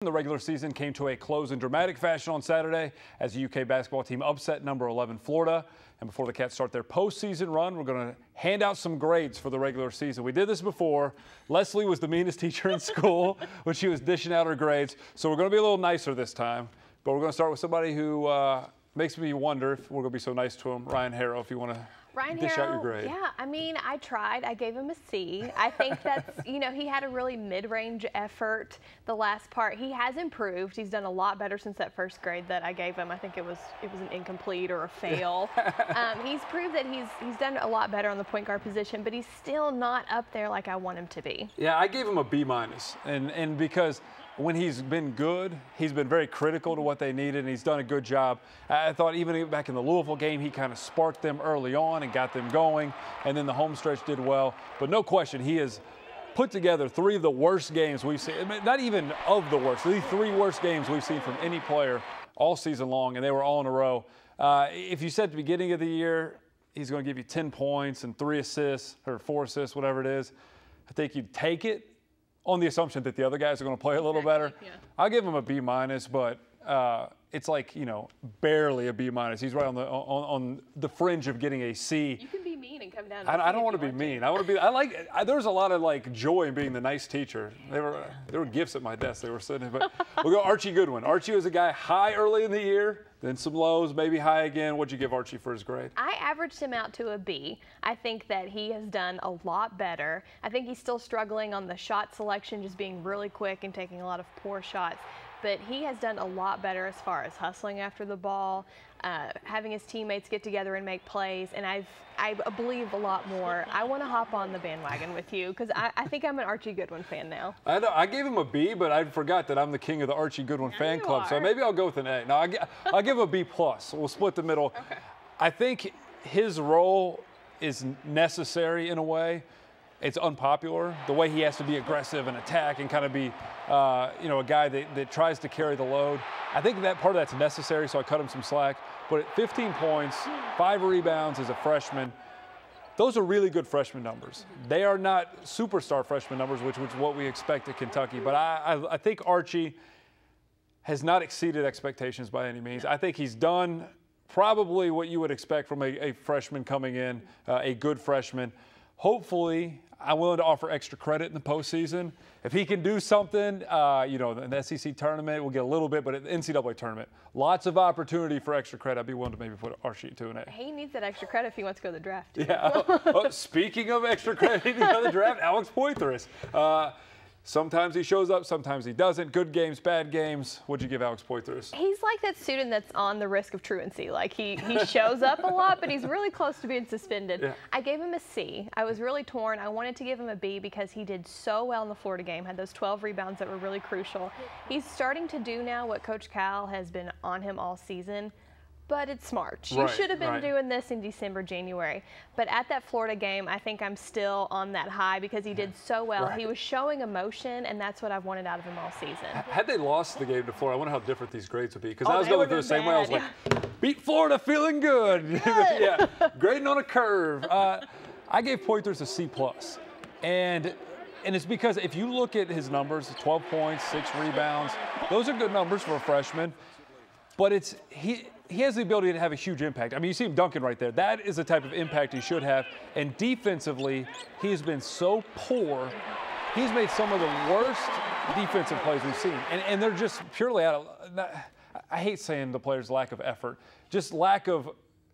The regular season came to a close in dramatic fashion on Saturday as the UK basketball team upset number 11 Florida. And before the Cats start their postseason run, we're going to hand out some grades for the regular season. We did this before. Leslie was the meanest teacher in school when she was dishing out her grades. So we're going to be a little nicer this time. But we're going to start with somebody who makes me wonder if we're going to be so nice to him. Ryan Harrow, if you want to dish out your grade. Yeah, I mean, I tried. I gave him a C. I think that's, he had a really mid-range effort the last part. He has improved. He's done a lot better since that first grade that I gave him. I think it was an incomplete or a fail. He's proved that he's done a lot better on the point guard position, but he's still not up there like I want him to be. Yeah, I gave him a B-, and because when he's been good, he's been very critical to what they needed, and he's done a good job. I thought even back in the Louisville game, he kind of sparked them early on and got them going, and then the home stretch did well. But no question, he has put together three of the worst games we've seen. I mean, not even of the worst, the three worst games we've seen from any player all season long, and they were all in a row. If you said at the beginning of the year, he's going to give you 10 points and 3 assists or 4 assists, whatever it is, I think you'd take it, on the assumption that the other guys are going to play a little better. Yeah. I'll give him a B-, but it's like, barely a B-. He's right on the fringe of getting a C. You can be mean and come down. I don't want to be mean. I want to be. There's a lot of joy in being the nice teacher. There were gifts at my desk they were sitting. But we'll go Archie Goodwin. Archie was a guy high early in the year, then some lows, maybe high again. What'd you give Archie for his grade? I averaged him out to a B. I think that he has done a lot better. I think he's still struggling on the shot selection, just being really quick and taking a lot of poor shots. But he has done a lot better as far as hustling after the ball, having his teammates get together and make plays, and I believe a lot more. I want to hop on the bandwagon with you because I think I'm an Archie Goodwin fan now. I know. I gave him a B, but I forgot that I'm the king of the Archie Goodwin fan club, so maybe I'll go with an A. No, I'll give him a B+. We'll split the middle. Okay. I think his role is necessary in a way. It's unpopular, the way he has to be aggressive and attack and kind of be, a guy that tries to carry the load. I think that part of that's necessary, so I cut him some slack. But at 15 points, 5 rebounds as a freshman, those are really good freshman numbers. They are not superstar freshman numbers, which is what we expect at Kentucky. But I think Archie has not exceeded expectations by any means. I think he's done probably what you would expect from a freshman coming in, a good freshman. Hopefully, I'm willing to offer extra credit in the postseason. If he can do something, in the SEC tournament, we'll get a little bit, but at the NCAA tournament, lots of opportunity for extra credit. I'd be willing to maybe put Archie to an A. He needs that extra credit if he wants to go to the draft. Yeah. Speaking of extra credit to go to the draft, Alex Poythress. Sometimes he shows up, sometimes he doesn't. Good games, bad games. What'd you give Alex Poythress? He's like that student that's on the risk of truancy. Like he shows up a lot, but he's really close to being suspended. Yeah. I gave him a C. I was really torn. I wanted to give him a B because he did so well in the Florida game, had those 12 rebounds that were really crucial. He's starting to do now what Coach Cal has been on him all season. But it's smart. You should have been doing this in December, January. But at that Florida game, I think I'm still on that high because he did so well. He was showing emotion, and that's what I've wanted out of him all season. Had they lost the game to Florida, I wonder how different these grades would be. Because I was going through the same way. I was like, beat Florida, feeling good. Yeah, grading on a curve. I gave Poythress a C+. And it's because if you look at his numbers, 12 points, 6 rebounds, those are good numbers for a freshman. But he has the ability to have a huge impact. I mean, you see him dunking right there. That is the type of impact he should have. And defensively, he has been so poor. He's made some of the worst defensive plays we've seen. And they're just purely out of, I hate saying the player's lack of effort, just lack of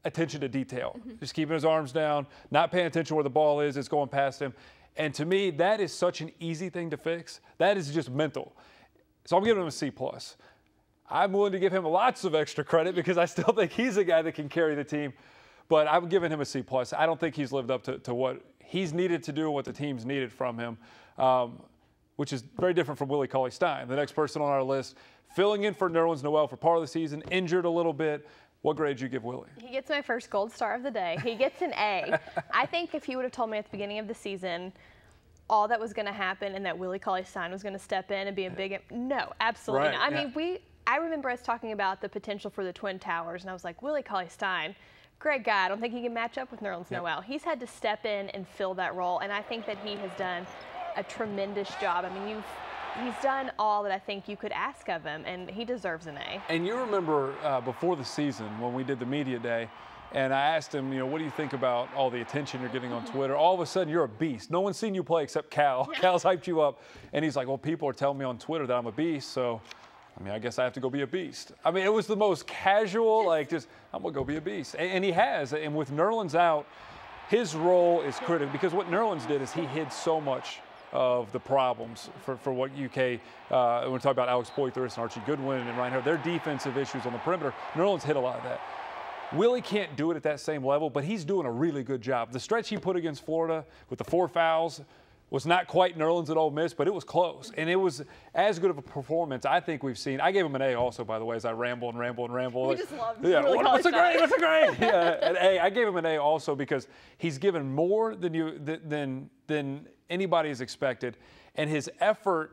attention to detail. Just keeping his arms down, not paying attention where the ball is, it's going past him. And to me, that is such an easy thing to fix. That is just mental. So I'm giving him a C+. I'm willing to give him lots of extra credit because I still think he's a guy that can carry the team. But I'm giving him a C+. I don't think he's lived up to what he's needed to do, what the team's needed from him, which is very different from Willie Cauley-Stein, the next person on our list, filling in for Nerlens Noel for part of the season, injured a little bit. What grade did you give Willie? He gets my first gold star of the day. He gets an A. I think if he would have told me at the beginning of the season all that was going to happen and that Willie Cauley-Stein was going to step in and be a big – no, absolutely not. I mean, I remember us talking about the potential for the Twin Towers, and I was like, Willie Cauley-Stein, great guy. I don't think he can match up with Nerlens Noel. He's had to step in and fill that role, and I think that he has done a tremendous job. I mean, he's done all that I think you could ask of him, and he deserves an A. And you remember before the season when we did the media day, and I asked him, what do you think about all the attention you're getting on Twitter? All of a sudden, you're a beast. No one's seen you play except Cal. Cal's hyped you up. And he's like, well, people are telling me on Twitter that I'm a beast, so, I guess I have to go be a beast. It was the most casual, I'm going to go be a beast. And he has. And with Nerlens out, his role is critical because what Nerlens did is he hid so much of the problems for what UK, when we talk about Alex Poythress and Archie Goodwin and Ryan Hurd, their defensive issues on the perimeter, Nerlens hit a lot of that. Willie can't do it at that same level, but he's doing a really good job. The stretch he put against Florida with the 4 fouls was not quite Nerlens at Ole Miss, but it was close. And it was as good of a performance I think we've seen. I gave him an A also, by the way, as I ramble and ramble and ramble. We just love what's a grade? What's a grade? An A. I gave him an A also because he's given more than anybody has expected, and his effort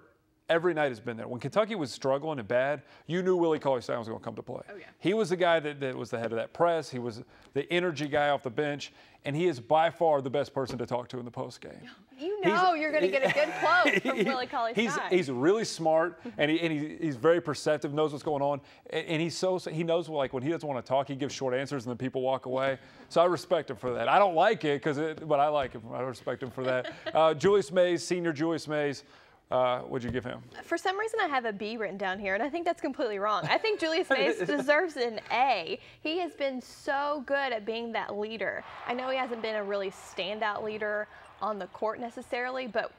every night has been there. When Kentucky was struggling and bad, you knew Willie Cauley-Stein was going to come to play. Oh, yeah. He was the guy that was the head of that press. He was the energy guy off the bench, and he is by far the best person to talk to in the postgame. You're going to get a good quote from Willie Cauley-Stein. He's really smart, and he's very perceptive, knows what's going on, and he knows when he doesn't want to talk, he gives short answers, and then people walk away. So I respect him for that. I don't like it, but I like him. I respect him for that. Julius Mays, senior Julius Mays. What'd you give him? For some reason, I have a B written down here, and I think that's completely wrong. I think Julius Mays deserves an A. He has been so good at being that leader. I know he hasn't been a really standout leader on the court necessarily, but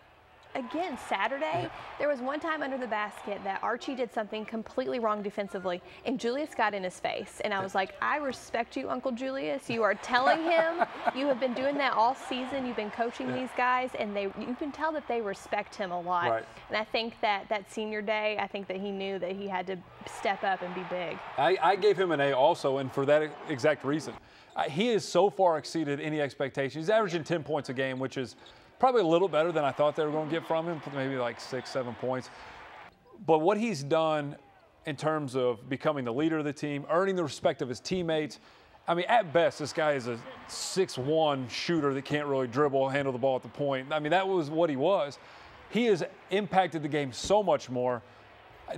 again, Saturday, there was one time under the basket that Archie did something completely wrong defensively, and Julius got in his face. And I was like, I respect you, Uncle Julius. You are telling him. You have been doing that all season. You've been coaching these guys, and you can tell that they respect him a lot. Right. And I think that senior day, I think that he knew that he had to step up and be big. I gave him an A also, and for that exact reason. He has so far exceeded any expectations. He's averaging 10 points a game, which is probably a little better than I thought they were going to get from him, maybe like 6, 7 points. But what he's done in terms of becoming the leader of the team, earning the respect of his teammates, at best, this guy is a 6'1" shooter that can't really dribble, handle the ball at the point. That was what he was. He has impacted the game so much more.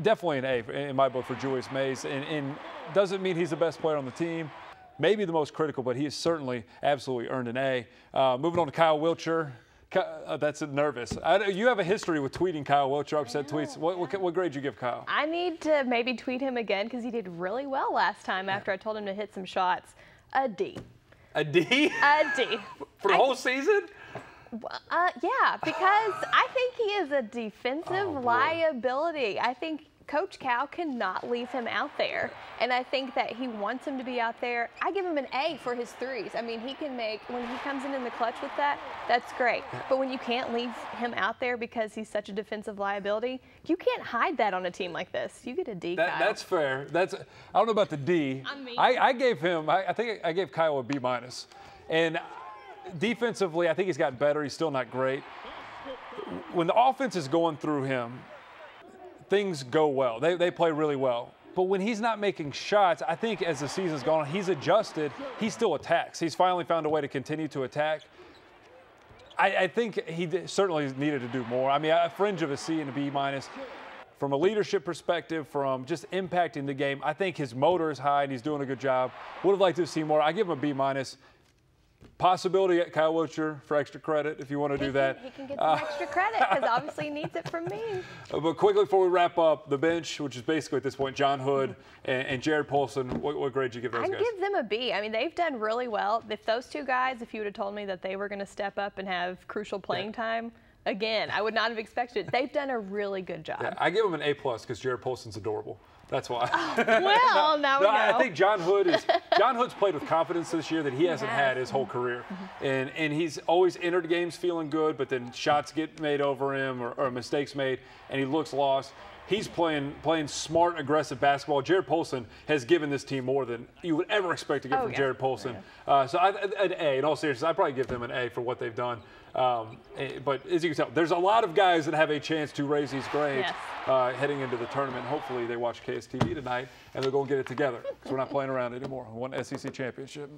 Definitely an A in my book for Julius Mays, and doesn't mean he's the best player on the team. Maybe the most critical, but he has certainly absolutely earned an A. Moving on to Kyle Wiltshire. That's nervous. You have a history with tweeting Kyle Wiltshire, upset tweets. What grade did you give Kyle? I need to maybe tweet him again because he did really well last time after I told him to hit some shots. A D. A D? A D. For the whole season? Yeah, because I think he is a defensive liability. I think Coach Cal cannot leave him out there, and I think that he wants him to be out there. I give him an A for his threes. He can make, when he comes in the clutch with that, that's great. But when you can't leave him out there because he's such a defensive liability, you can't hide that on a team like this. You get a D, Kyle. That's fair. I don't know about the D. I gave him, I think I gave Kyle a B-. And defensively, I think he's gotten better. He's still not great. When the offense is going through him, things go well. They play really well. But when he's not making shots, I think as the season's gone on, he's adjusted. He still attacks. He's finally found a way to continue to attack. I think he certainly needed to do more. A fringe of a C and a B-. From a leadership perspective, from just impacting the game, I think his motor is high and he's doing a good job. Would have liked to see more. I give him a B-. Possibility at Kyle Wiltshire for extra credit if you want to do that. He can get some extra credit because obviously he needs it from me. But quickly before we wrap up, the bench, which is basically at this point John Hood and Jared Polson, what grade did you give those guys? I'd give them a B. They've done really well. If those two guys, if you would have told me that they were going to step up and have crucial playing time, again, I would not have expected it. They've done a really good job. Yeah, I give them an A+ because Jared Polson's adorable. That's why. Well, now we know. I think John Hood's played with confidence this year that he hasn't had his whole career. And he's always entered games feeling good, but then shots get made over him or mistakes made, and he looks lost. He's playing smart, aggressive basketball. Jared Polson has given this team more than you would ever expect to get from Jared Polson. So an A. In all seriousness, I'd probably give them an A for what they've done. But as you can tell, there's a lot of guys that have a chance to raise these grades heading into the tournament. Hopefully they watch KSTV tonight and they'll go and get it together because we're not playing around anymore. We want SEC championship.